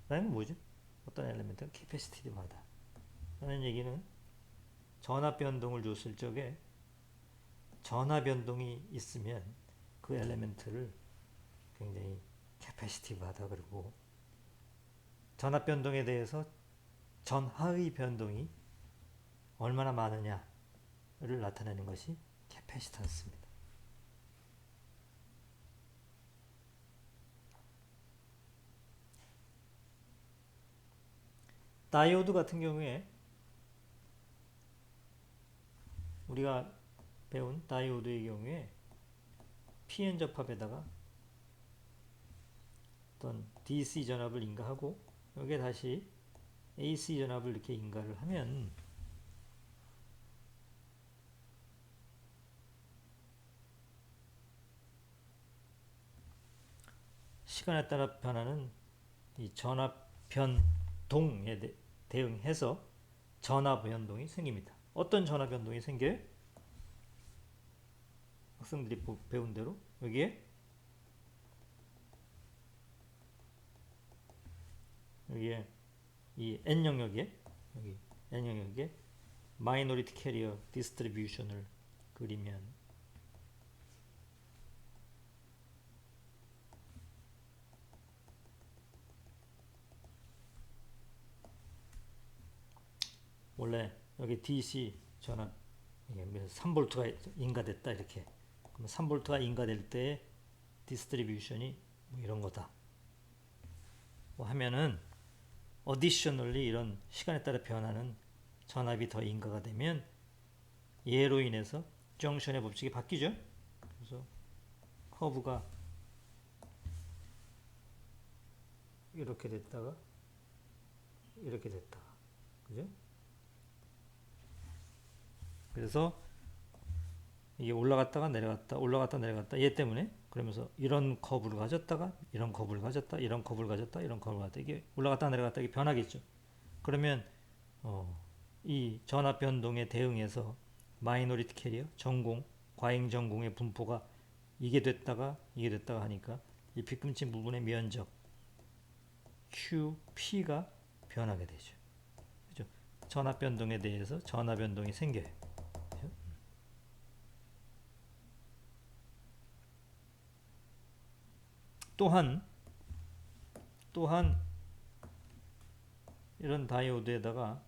라는 건 뭐죠? 어떤 엘리멘트가 캐패시티브하다 라는 얘기는 전압 변동을 줬을 적에 전압 변동이 있으면 그 엘리멘트를 굉장히 캐패시티브하다 그러고, 전압 변동에 대해서 전하의 변동이 얼마나 많으냐를 나타내는 것이 캐패시탄스입니다. 다이오드 같은 경우에 우리가 배운 다이오드의 경우에 PN 접합에다가 어떤 DC 전압을 인가하고 여기에 다시 AC 전압을 이렇게 인가를 하면 시간에 따라 변하는 이 전압 변동에 대응해서 전압 변동이 생깁니다. 어떤 전압 변동이 생겨요? 학생들이 배운 대로 여기에 이 N 영역에, 여기 N 영역에 마이너리티 캐리어 디스트리뷰션을 그리면 원래 여기 DC 전압 3V가 인가됐다 이렇게. 그럼 3V가 인가될 때 디스트리뷰션이 뭐 이런 거다. 뭐 하면은 어디셔널리 이런 시간에 따라 변하는 전압이 더 인가가 되면 얘로 인해서 정션의 법칙이 바뀌죠. 그래서 커브가 이렇게 됐다가 이렇게 됐다가, 그죠? 그래서 이게 올라갔다가 내려갔다 올라갔다 내려갔다 얘 때문에, 그러면서 이런 커브를 가졌다가 이런 커브를 가졌다 이런 커브를 가졌다 이런 커브를 가졌다, 이게 올라갔다 내려갔다 이게 변하겠죠. 그러면 이 전압 변동에 대응해서 마이너리티 캐리어 전공 과잉 전공의 분포가 이게 됐다가 하니까 이 빗금친 부분의 면적 QP가 변하게 되죠. 그죠? 전압 변동에 대해서 전압 변동이 생겨요. 그죠? 또한 이런 다이오드에다가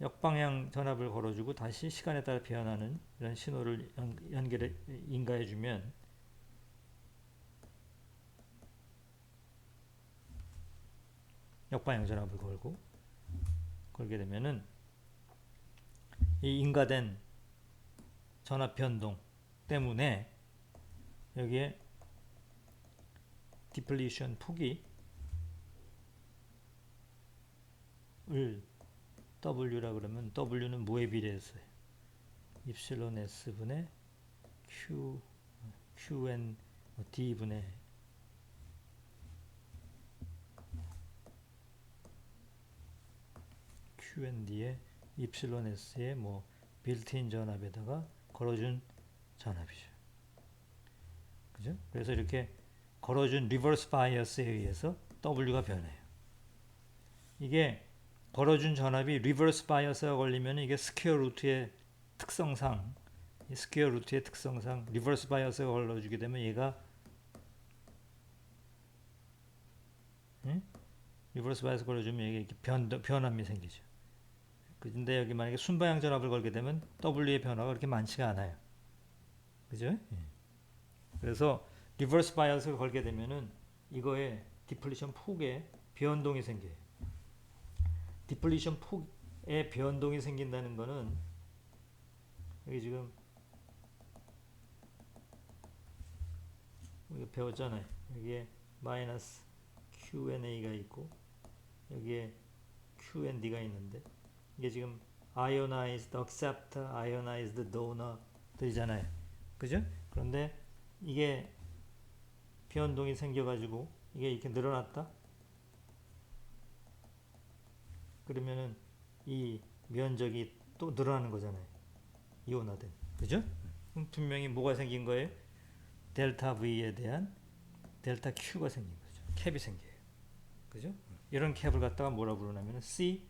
역방향 전압을 걸어주고 다시 시간에 따라 변하는 이런 신호를 연결해 인가해주면 역방향 전압을 걸게 되면은 이 인가된 전압 변동 때문에 여기에 디플리션 폭이 을 W라 그러면 W는 뭐에 비례했어요? 입실론 S 분의 QN D 분의 QND의 입실론 S의 뭐 빌트인 전압에다가 걸어준 전압이죠. 그죠? 그래서 이렇게 걸어준 리버스 바이어스에 의해서 W가 변해요. 이게 걸어준 전압이 리버스 바이어스가 걸리면 이게 스퀘어 루트의 특성상 리버스 바이어스가 걸러주게 되면 얘가 리버스 바이어스 걸어주면 이게 이렇게 변함이 생기죠. 근데 여기 만약에 순방향 전압을 걸게 되면 W의 변화가 그렇게 많지가 않아요. 그죠? 그래서 리버스 바이어스를 걸게 되면은 이거에 디플리션 폭에 변동이 생겨요. 디플리션 폭에 변동이 생긴다는 거는 여기 지금 우리가 배웠잖아요. 여기에 마이너스 QNA가 있고 여기에 QND가 있는데 이게 지금 ionized acceptor, ionized donor 들이잖아요. 그죠? 그런데 이게 변동이 생겨가지고 이게 이렇게 늘어났다? 그러면은 이 면적이 또 늘어나는 거잖아요. 이온화된. 그죠? 그럼 분명히 뭐가 생긴 거예요? 델타 V에 대한 델타 Q가 생긴 거죠. 캡이 생겨요. 그죠? 이런 캡을 갖다가 뭐라 부르냐면 C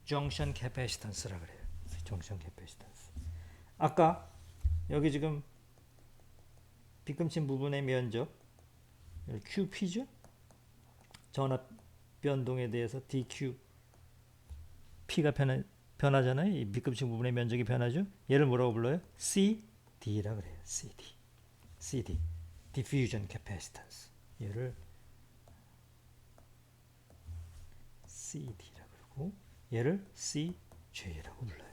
junction capacitance라 그래요. junction capacitance. 아까 여기 지금 빗금친 부분의 면적 QP죠? 전압 변동에 대해서 DQ P가 변하잖아요. 이 밑금치 부분의 면적이 변하죠. 얘를 뭐라고 불러요? CD라 그래요. CD. Diffusion Capacitance. 얘를 CD라 그러고 얘를 CJ라고 불러요.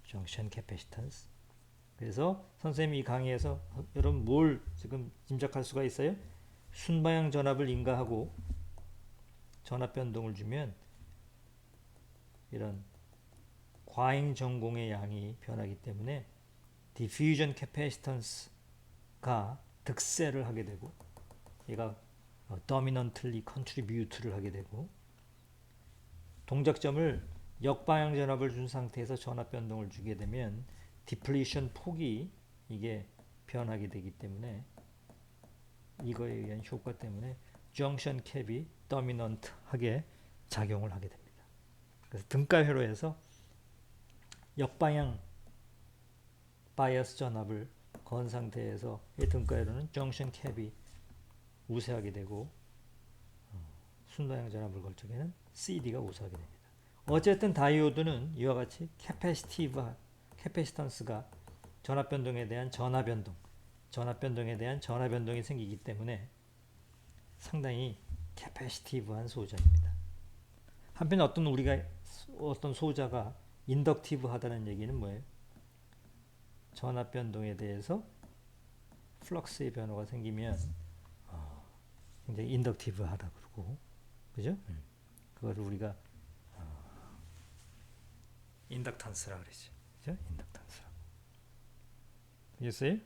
Junction Capacitance. 그래서 선생님이 이 강의에서 여러분 뭘 지금 짐작할 수가 있어요? 순방향 전압을 인가하고 전압 변동을 주면 이런 과잉 전공의 양이 변하기 때문에 diffusion capacitance가 득세를 하게 되고 얘가 dominantly contribute를 하게 되고 동작점을 역방향 전압을 준 상태에서 전압 변동을 주게 되면 depletion 폭이 이게 변하게 되기 때문에 이거에 의한 효과 때문에 junction cap이 dominant하게 작용을 하게 됩니다. 그래서 등가 회로에서 역방향 바이어스 전압을 건 상태에서 이 등가 회로는 junction cap이 우세하게 되고 순방향 전압을 걸 적에는 CD가 우세하게 됩니다. 어쨌든 다이오드는 이와 같이 캐패시턴스가 전압 변동에 대한 전압 변동에 대한 전압 변동이 생기기 때문에 상당히 캐패시티브한 소자입니다. 한편 어떤 소자가 인덕티브하다는 얘기는 뭐예요? 전압 변동에 대해서 플럭스의 변화가 생기면 굉장히 인덕티브하다 그러고, 그죠? 그거를 우리가 인덕탄스라 그러죠. 그죠? 인덕탄스라고. 알겠어요?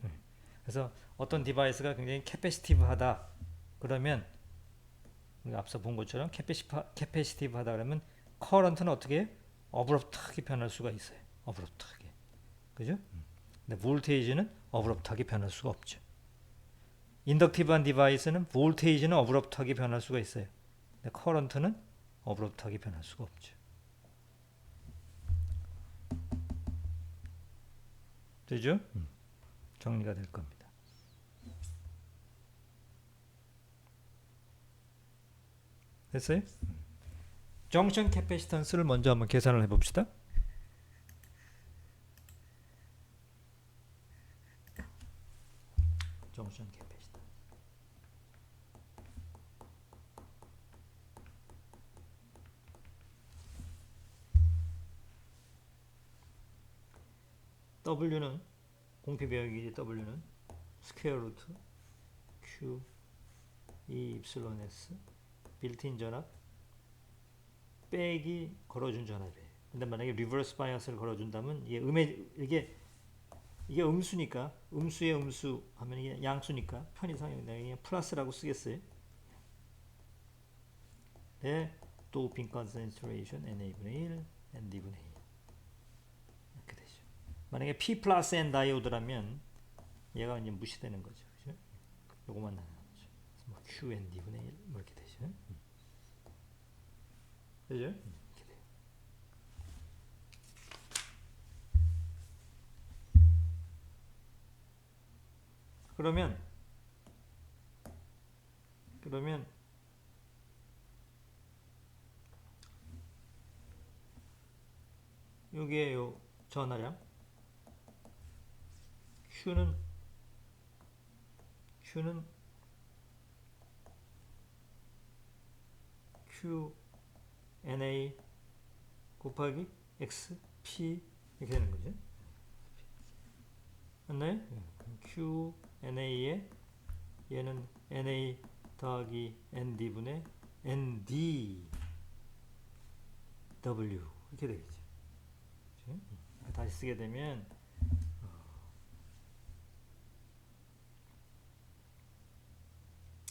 그래서 어떤 디바이스가 굉장히 캐패시티브하다 그러면 앞서 본 것처럼 캐패시티브하다 그러면 커런트는 어떻게 해요? 어브럽트하게 변할 수가 있어요. 어브럽트하게. 그죠? 근데 볼테이지는 어브럽트하게 변할 수가 없죠. 인덕티브한 디바이스는 볼테이지는 어브럽트하게 변할 수가 있어요. 근데 커런트는 어브럽트하게 변할 수가 없죠. 되죠? 정리가 될 겁니다. 됐어요? 정션 캐패시턴스를 먼저 한번 계산을 해봅시다. 정션 캐패시턴스. W는 공피배역이지. W는 스퀘어 루트 Q E 입실론 S 빌트인 전압 빼기 걸어준 전압이에요. 근데 만약에 리버스 바이어스를 걸어준다면 이게 음수니까 음수의 음수 하면 이게 양수니까 편의상 그냥 플러스라고 쓰겠어요. 네, 도핑 컨센트레이션 NA분의 1, ND분의 1 이렇게 되죠. 만약에 P 플러스 N 다이오드라면 얘가 이제 무시되는 거죠. 그죠? 요거만 나오죠. 뭐 Q, ND분의 1 뭐 이렇게 되죠. 되죠? 이렇게 돼요. 그러면 요게 요 전하량 Q는 Q NA 곱하기 X P 이렇게 되는 거죠. 맞나요? Q NA에 얘는 NA 더하기 ND분의 ND W 이렇게 되겠죠. 다시 쓰게 되면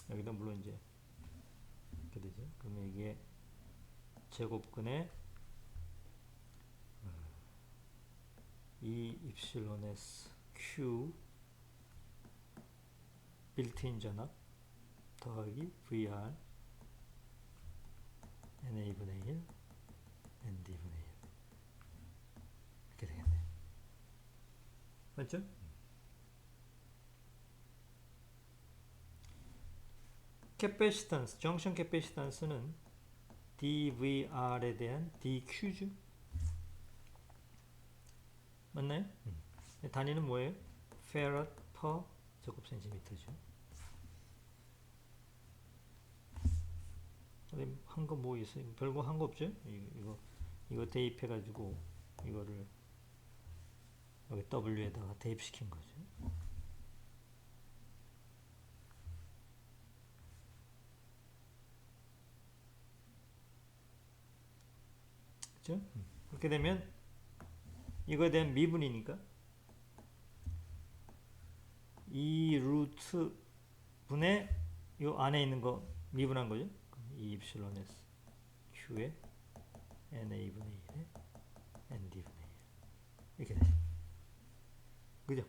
여기다 물론 이제 이렇게 되죠. 그러면 이게 제곱근의 E 입실론 S Q 빌트인 전압 더하기 VR NA분의 1 ND분의 1 이렇게 되겠네요. 맞죠? 캐패시턴스, 정션 캐패시턴스는 dVr에 대한 dQ죠. 맞나요? 단위는 뭐예요? Farad per 제곱센티미터죠. 한 거 뭐 있어요? 별거 한 거 없죠? 이거 대입해가지고 이거를 여기 W에다가 대입시킨 거죠. 그렇죠? 그렇게 되면 이거에 대한 미분이니까 이 루트 분의 요 안에 있는 거 미분한 거죠. E 입실론 S Q에 NA분의 1에 ND분의 1 이렇게 되죠. 그죠?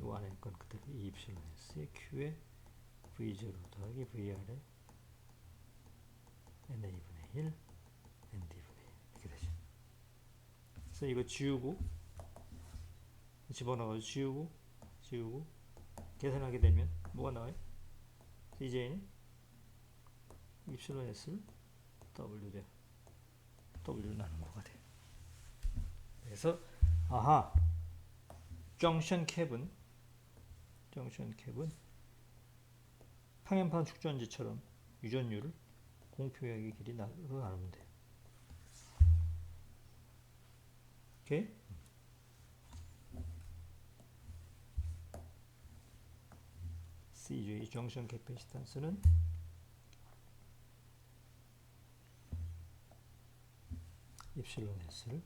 요 안에 건 그대로 E 입실론 S에 Q에 V0 더하기 VR에 NA분의 1 ND분의 1 이렇게 되죠. 그래서 이거 지우고 집어넣어서 지우고 계산하게 되면 뭐가 나와요? 이제는 입실론 S를 W로 나눈 거가 돼요. 그래서 아하 정션 캡은 항연판 축전지처럼 유전율을 공표역의 길이 나누면 돼요. 오케이? CJ 정션 캐패시턴스는 입실론 S를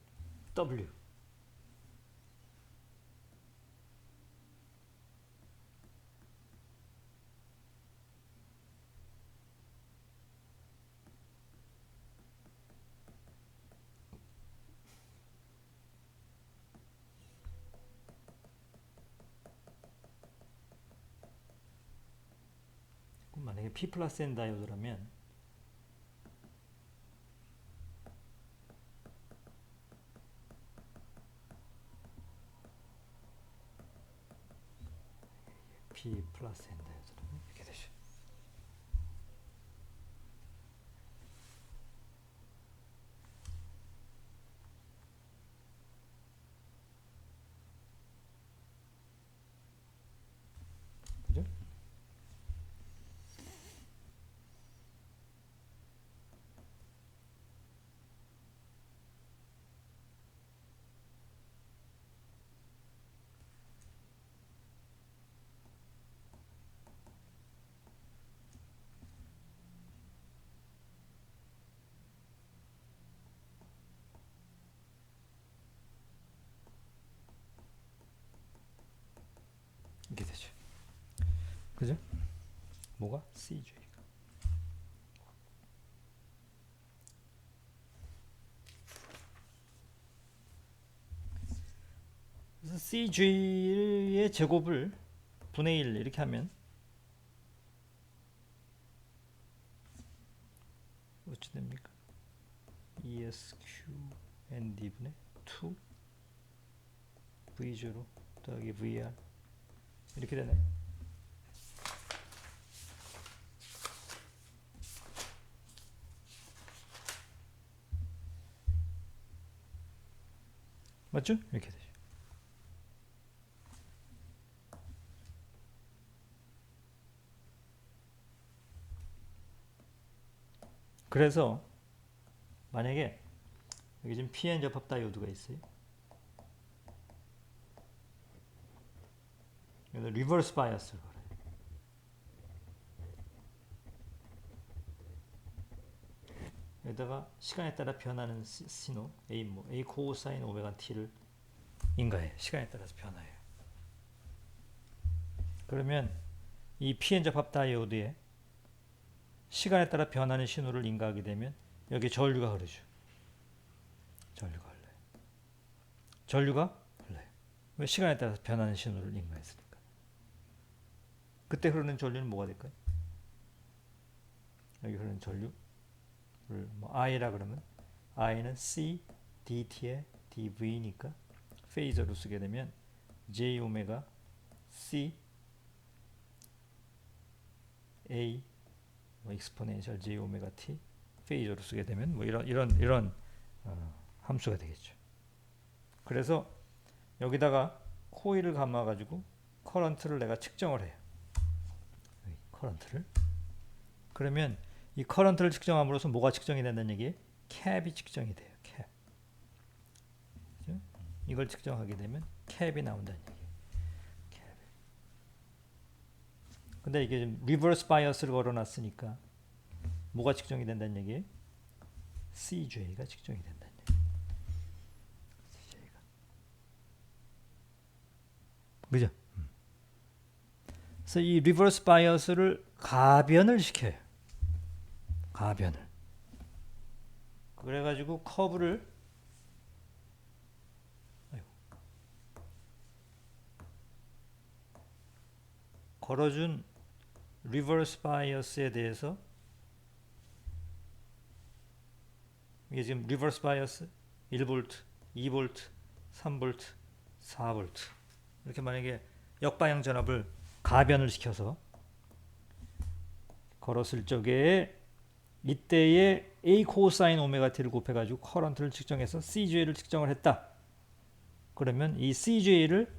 W 만약에 P 플러스 N 다이오드라면 P 플러스 N 다이아드럼 이렇게 되죠. 그죠? 이렇게 되죠. 그죠? 뭐가? CJ가. 그래서 CJ의 제곱을 분의 1 이렇게 하면 어찌 됩니까? ESQND분의 2 V0 더하기 VR 이렇게 되네. 맞죠? 이렇게 되죠. 그래서 만약에 여기 지금 PN 접합 다이오드가 있어요. 여기다 리버스 바이어스를 걸어요. 여기다가 시간에 따라 변하는 신호 A 코사인 오메가 T를 인가해요. 시간에 따라서 변화해요. 그러면 이 PN 접합 다이오드에 시간에 따라 변하는 신호를 인가하게 되면 여기 전류가 흐르죠. 전류가 흘러요. 전류가 흘러요. 왜? 시간에 따라서 변하는 신호를 인가했으니까. 그때 흐르는 전류는 뭐가 될까요? 여기 흐르는 전류를 뭐 I라 그러면 I는 C DT의 DV니까 페이저로 쓰게 되면 J 오메가 C A 뭐 익스포넨셜 J 오메가 T 페이저로 쓰게 되면 뭐 이런 함수가 되겠죠. 그래서 여기다가 코일을 감아 가지고 커런트를 내가 측정을 해요. 커런트를. 그러면 이 커런트를 측정함으로써 뭐가 측정이 된다는 얘기예요? 캡이 측정이 돼요. 캡. 그죠? 이걸 측정하게 되면 캡이 나온다는 얘기예요. 캡. 근데 이게 지금 리버스 바이어스를 걸어놨으니까 뭐가 측정이 된다는 얘기예요? CJ가 측정이 된다는 얘기예요. CJ가. 그죠? 그래서 이 리버스 바이어스를 가변을 시켜요. 가변을. 그래가지고 커브를 걸어준 리버스 바이어스에 대해서 이게 지금 리버스 바이어스 1V, 2V, 3V, 4V 이렇게 만약에 역방향 전압을 가변을 시켜서 걸었을 적에 이때의 A 코사인 오메가 T를 곱해가지고 커런트를 측정해서 CJ를 측정을 했다. 그러면 이 CJ를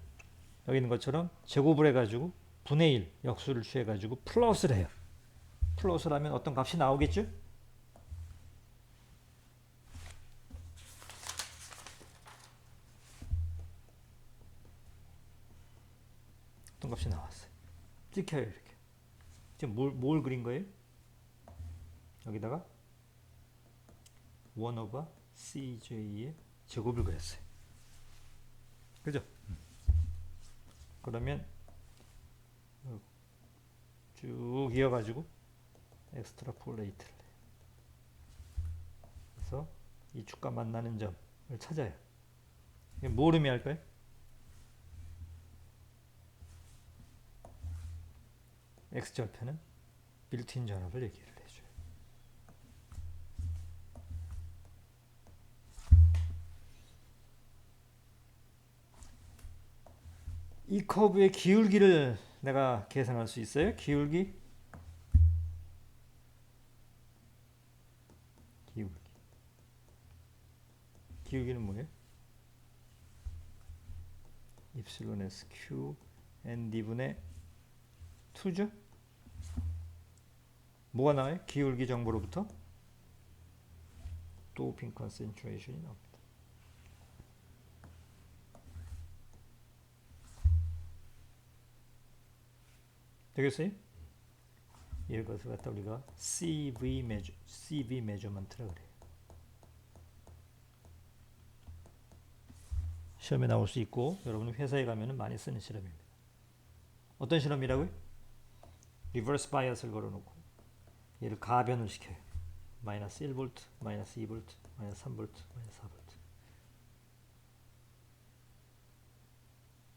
여기 있는 것처럼 제곱을 해가지고 분의 1 역수를 취해가지고 플러스를 해요. 플러스를 하면 어떤 값이 나오겠죠? 어떤 값이 나왔어요. 찍혀요 이렇게. 지금 뭘 그린 거예요? 여기다가 1 over CJ의 제곱을 그렸어요. 그죠? 그러면 쭉 이어가지고 엑스트라폴레이트를 해요. 그래서 이 축과 만나는 점을 찾아요. 이게 뭘 의미할까요? X절편은 빌트인 전압을 얘기를 해줘요. 이 커브의 기울기를 내가 계산할 수 있어요. 기울기 기울기는 뭐예요? 입실론 S Q ND분의 2죠? 뭐가 나와요? 기울기 정보로부터 도핑 컨센트레이션이 나옵니다. 되겠어요? 이것을 갖다 우리가 CV 메저먼트라 그래요. 시험에 나올 수 있고 여러분 회사에 가면 많이 쓰는 실험입니다. 어떤 실험이라고요? 리버스 바이어스를 걸어놓고 얘를 가변을 시켜요. 마이너스 1V, 마이너스 2V, 마이너스 3V, 마이너스 4V.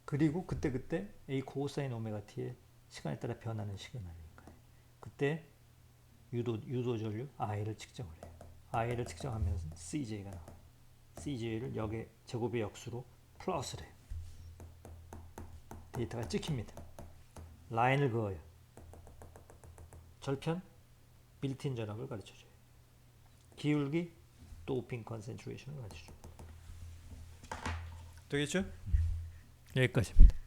그리고 그때 A 코사인 오메가 t의 시간에 따라 변하는 시그널이니까요. 그때 유도 전류 I를 측정을 해요. I를 측정하면서 CJ가 나와요. CJ를 역의 제곱의 역수로 플러스를 해요. 데이터가 찍힙니다. 라인을 그어요. 절편 빌트인 전압을 가르쳐줘요. 기울기 도핑 컨센트레이션을 가르쳐줘요. 되겠죠? 여기까지입니다.